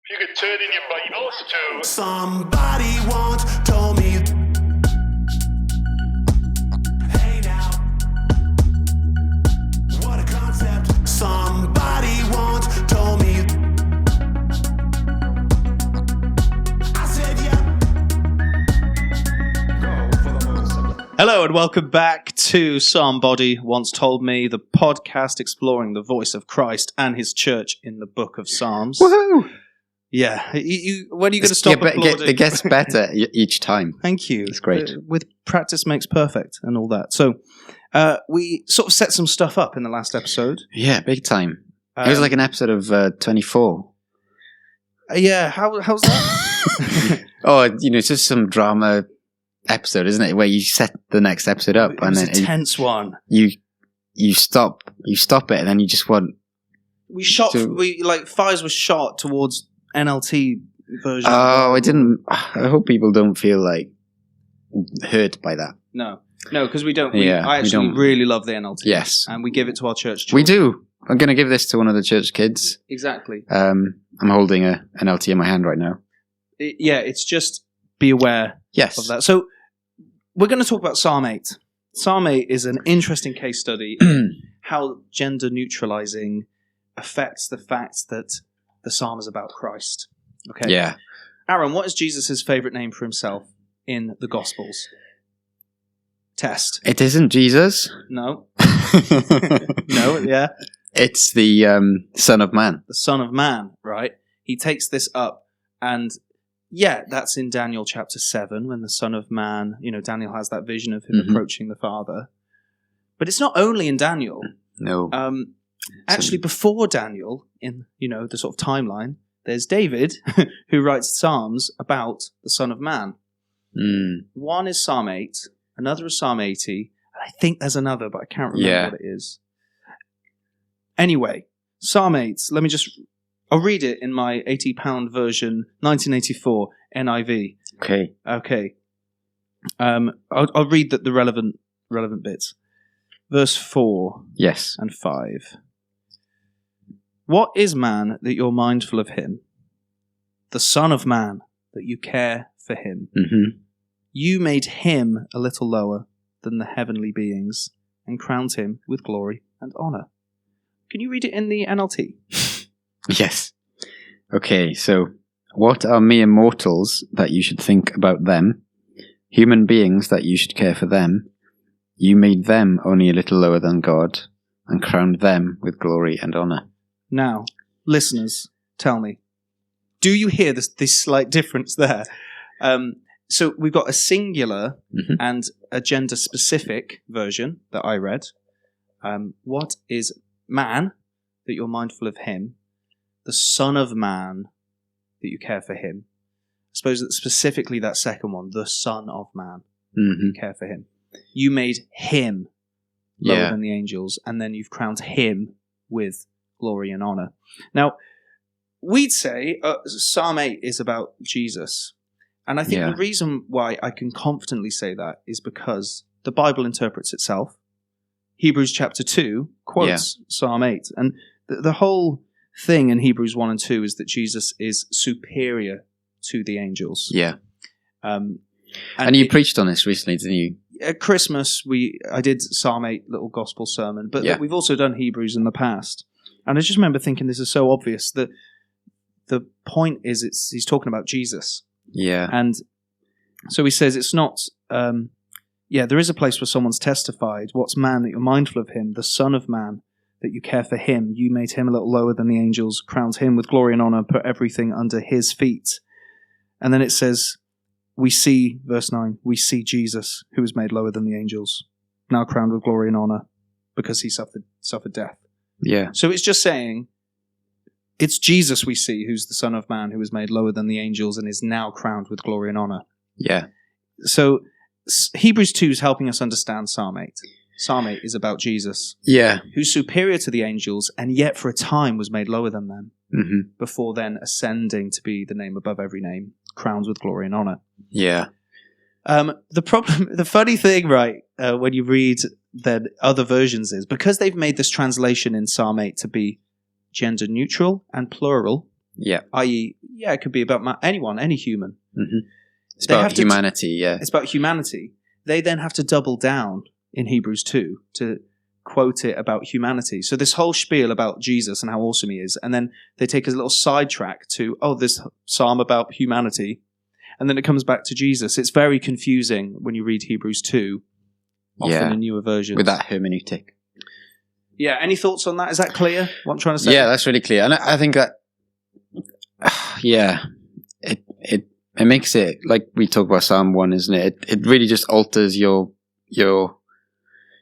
You could turn in your Bibles to... Somebody once told me, hey now, what a concept. Somebody once told me, I said yeah. Go for the motorcycle. Hello and welcome back to Somebody Once Told Me, the podcast exploring the voice of Christ and his church in the book of Psalms. Woohoo! Yeah, when are you going to stop applauding? It gets better each time. Thank you. It's great. With practice makes perfect and all that. So we sort of set some stuff up in the last episode. Yeah, big time. It was like an episode of 24. Yeah, how's that? It's just some drama episode, isn't it? Where you set the next episode up It was a tense one. You stop it, and then you just want. Fires were shot towards NLT version. Oh, I hope people don't feel like hurt by that. No, because we don't. I actually really love the NLT. Yes, and we give it to our church. We do. I'm going to give this to one of the church kids. Exactly. I'm holding an NLT in my hand right now. It's just be aware of that. So we're going to talk about Psalm 8. Psalm 8 is an interesting case study how gender neutralising affects the fact that the psalm is about Christ. Okay. Yeah. Aaron, what is Jesus' favourite name for himself in the Gospels? Test. It isn't Jesus. No. No, yeah. It's the Son of Man. The Son of Man, right? He takes this up, and that's in Daniel chapter 7 when the Son of Man, Daniel has that vision of him approaching the Father. But it's not only in Daniel. No. Actually, before Daniel, in the sort of timeline, there's David who writes Psalms about the Son of Man. One is Psalm 8, another is Psalm 80, and I think there's another, but I can't remember what it is. Anyway, Psalm 8, I'll read it in my £80 version, 1984 NIV. Okay. I'll read the relevant bits. Verse 4 and 5. What is man that you're mindful of him? The Son of Man that you care for him. Mm-hmm. You made him a little lower than the heavenly beings and crowned him with glory and honor. Can you read it in the NLT? Yes. Okay, so what are mere mortals that you should think about them? Human beings that you should care for them? You made them only a little lower than God and crowned them with glory and honor. Now, listeners, tell me, do you hear this slight difference there? So we've got a singular and a gender-specific version that I read. What is man that you're mindful of him? The Son of Man that you care for him. I suppose that specifically that second one, the Son of Man, you care for him. You made him lower than the angels, and then you've crowned him with glory and honor. Now, we'd say Psalm 8 is about Jesus. And I think the reason why I can confidently say that is because the Bible interprets itself. Hebrews chapter 2 quotes Psalm 8. And the whole thing in Hebrews 1 and 2 is that Jesus is superior to the angels. Yeah. And you preached on this recently, didn't you? At Christmas, I did Psalm 8 little gospel sermon, but we've also done Hebrews in the past. And I just remember thinking this is so obvious that the point is he's talking about Jesus. Yeah. And so he says it's not, there is a place where someone's testified, what's man that you're mindful of him, the Son of Man that you care for him. You made him a little lower than the angels, crowned him with glory and honor, put everything under his feet. And then it says, we see, verse 9, we see Jesus, who was made lower than the angels, now crowned with glory and honor because he suffered death. Yeah. So it's just saying, it's Jesus we see, who's the Son of Man, who was made lower than the angels and is now crowned with glory and honor. Yeah. So Hebrews 2 is helping us understand Psalm 8. Psalm 8 is about Jesus, who's superior to the angels and yet for a time was made lower than them, before then ascending to be the name above every name, crowned with glory and honor. Yeah. The funny thing, right, when you read then other versions is, because they've made this translation in Psalm 8 to be gender neutral and plural, Yeah. i.e., it could be about anyone, any human. Mm-hmm. It's They about have to humanity, yeah. It's about humanity. They then have to double down in Hebrews 2 to quote it about humanity. So this whole spiel about Jesus and how awesome he is, and then they take a little sidetrack to, this psalm about humanity, and then it comes back to Jesus. It's very confusing when you read Hebrews 2, often in newer versions. With that hermeneutic. Yeah, any thoughts on that? Is that clear, what I'm trying to say? Yeah, that's really clear. And I think that, it makes it, like we talk about Psalm 1, isn't it? It really just alters your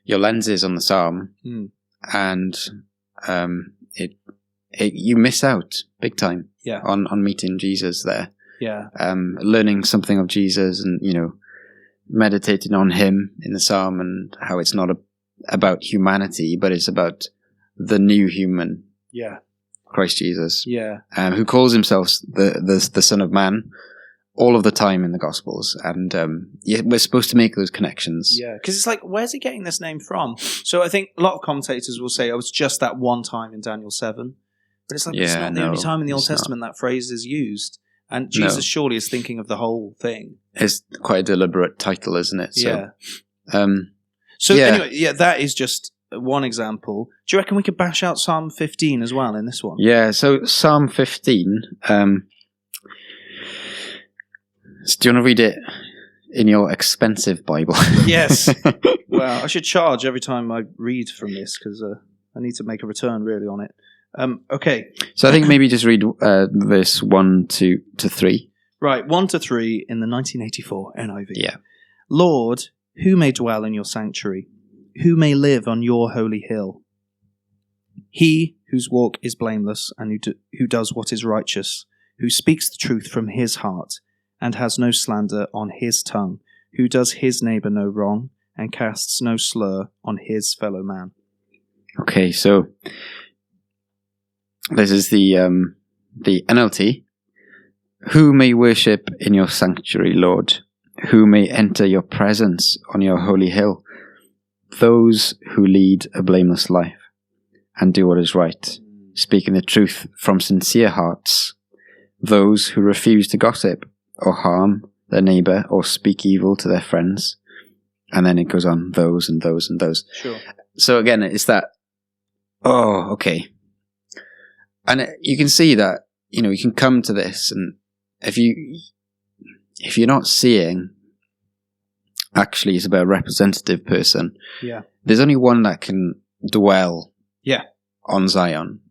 lenses on the Psalm. And you miss out big time on meeting Jesus there. Yeah. Learning something of Jesus and, meditating on him in the Psalm and how it's not about humanity, but it's about the new human. Yeah. Christ Jesus. Yeah. Who calls himself the Son of Man all of the time in the Gospels. And we're supposed to make those connections. Yeah, because it's like, where's he getting this name from? So I think a lot of commentators will say, it's just that one time in Daniel 7. But it's like, it's not the only time in the Old Testament that phrase is used. And Jesus surely is thinking of the whole thing. It's quite a deliberate title, isn't it? So, Anyway, that is just one example. Do you reckon we could bash out Psalm 15 as well in this one? Yeah, so Psalm 15... do you want to read it in your expensive Bible? Yes. Well, I should charge every time I read from this because I need to make a return really on it. Okay. So I think maybe just read verse 1 to 3. Right, 1 to 3 in the 1984 NIV. Yeah. Lord, who may dwell in your sanctuary? Who may live on your holy hill? He whose walk is blameless and who does what is righteous, who speaks the truth from his heart, and has no slander on his tongue, who does his neighbour no wrong, and casts no slur on his fellow man. Okay, so this is the NLT. Who may worship in your sanctuary, Lord? Who may enter your presence on your holy hill? Those who lead a blameless life and do what is right, speaking the truth from sincere hearts. Those who refuse to gossip or harm their neighbour or speak evil to their friends. And then it goes on, those and those and those. Sure. So again, it's that, okay. And you can see that, you can come to this, and if you're not seeing, actually it's about a representative person. Yeah. There's only one that can dwell on Zion.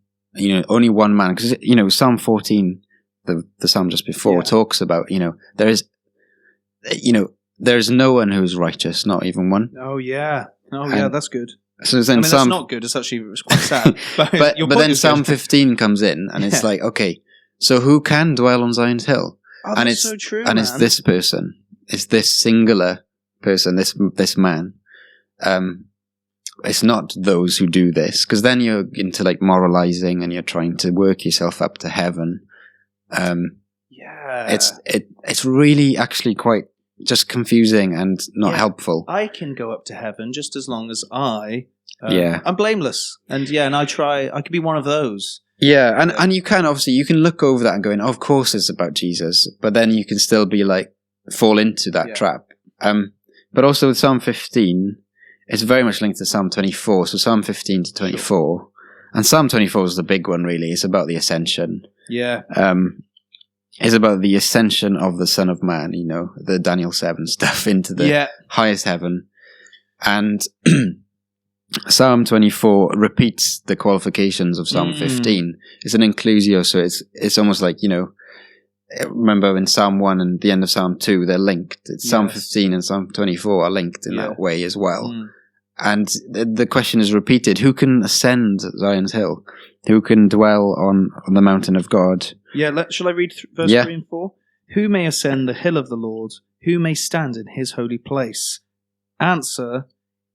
Only one man. Because, Psalm 14, the psalm just before, talks about, there's no one who's righteous, not even one. Oh, yeah. That's good. So then that's not good. It's actually quite sad. but then Psalm 15 comes in, and it's like, okay, so who can dwell on Zion's hill? Oh, and that's it's so true, and man. it's this person. It's this singular person, this man. It's not those who do this, because then you're into like moralizing and you're trying to work yourself up to heaven. It's really actually quite just confusing and not helpful. I can go up to heaven just as long as I'm blameless, and I could be one of those. Yeah, and you can obviously look over that and go, of course it's about Jesus, but then you can still be like fall into that trap. But also with Psalm 15, it's very much linked to Psalm 24. So Psalm 15 to 24, and Psalm 24 is the big one really. It's about the ascension. Yeah. It's about the ascension of the Son of Man, the Daniel 7 stuff into the highest heaven. And Psalm 24 repeats the qualifications of Psalm 15. It's an inclusio, so it's almost like, remember in Psalm 1 and the end of Psalm 2, they're linked. It's Psalm 15 and Psalm 24 are linked in that way as well. And the question is repeated, who can ascend Zion's hill? Who can dwell on the mountain of God? Yeah, shall I read verse 3 and 4? Who may ascend the hill of the Lord? Who may stand in his holy place? Answer,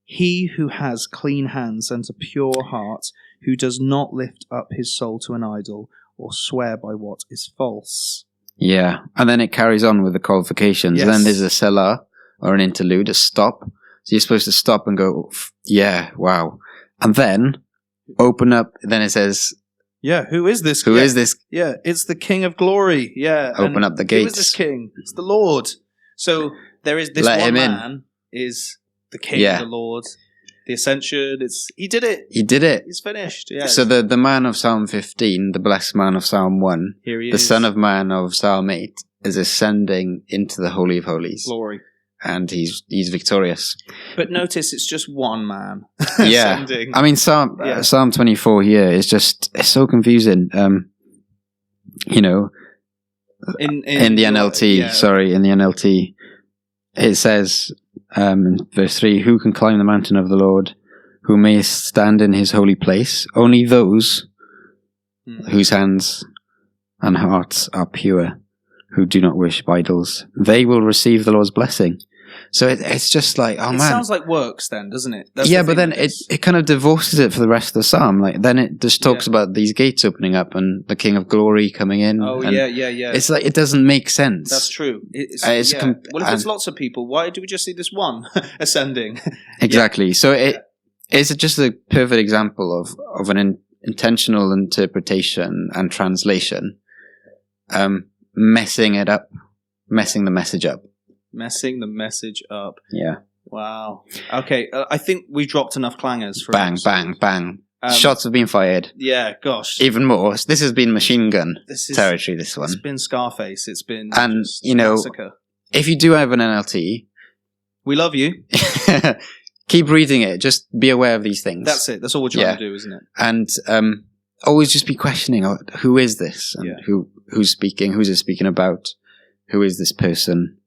he who has clean hands and a pure heart, who does not lift up his soul to an idol or swear by what is false. Yeah, and then it carries on with the qualifications. Yes. Then there's a selah, or an interlude, a stop. So you're supposed to stop and go, wow. And then open up, then it says, Yeah, who is this? Who is this? Yeah, it's the King of Glory. Yeah. Open up the Who is gates. this king? It's the Lord. So there is this Let one him in. man is the King, Yeah. the Lord, the Ascension. He did it. He did it. He's finished. Yeah. So the man of Psalm 15, the blessed man of Psalm 1, Here he the is. son of man of Psalm 8, is ascending into the Holy of Holies. Glory. And he's victorious. But notice it's just one man. Yeah. ascending. I mean, Psalm 24 here is just, it's so confusing. You know, in the NLT, in the NLT, it says in verse 3, who can climb the mountain of the Lord? Who may stand in his holy place? Only those whose hands and hearts are pure, who do not worship idols. They will receive the Lord's blessing. So it's just like, oh man. It sounds like works then, doesn't it? That's Yeah, the but thing then with this. it kind of divorces it for the rest of the psalm. Like then it just talks about these gates opening up and the King of Glory coming in. Oh, and yeah. It's like it doesn't make sense. That's true. Well, if it's lots of people, why do we just see this one ascending? Exactly. So it's just a perfect example of an intentional interpretation and translation messing it up, messing the message up. Messing the message up. Yeah. Wow. Okay, I think we dropped enough clangers for Bang, bang, bang. Shots have been fired. Yeah, gosh. Even more. This has been machine gun territory, this one. It's been Scarface. It's been and just you know, massacre. If you do have an NLT, we love you. keep reading it. Just be aware of these things. That's it. That's all we're trying to do, isn't it? And always just be questioning, who is this? And who's speaking? Who's it speaking about? Who is this person?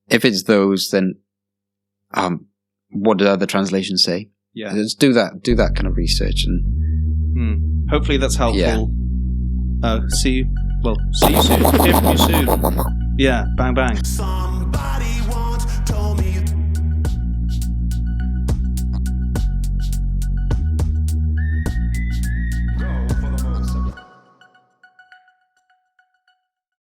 If it's those, then what do other translations say? Yeah. Just do that kind of research. And hopefully that's helpful. Yeah. See you soon. Hear from you soon. Yeah, bang bang.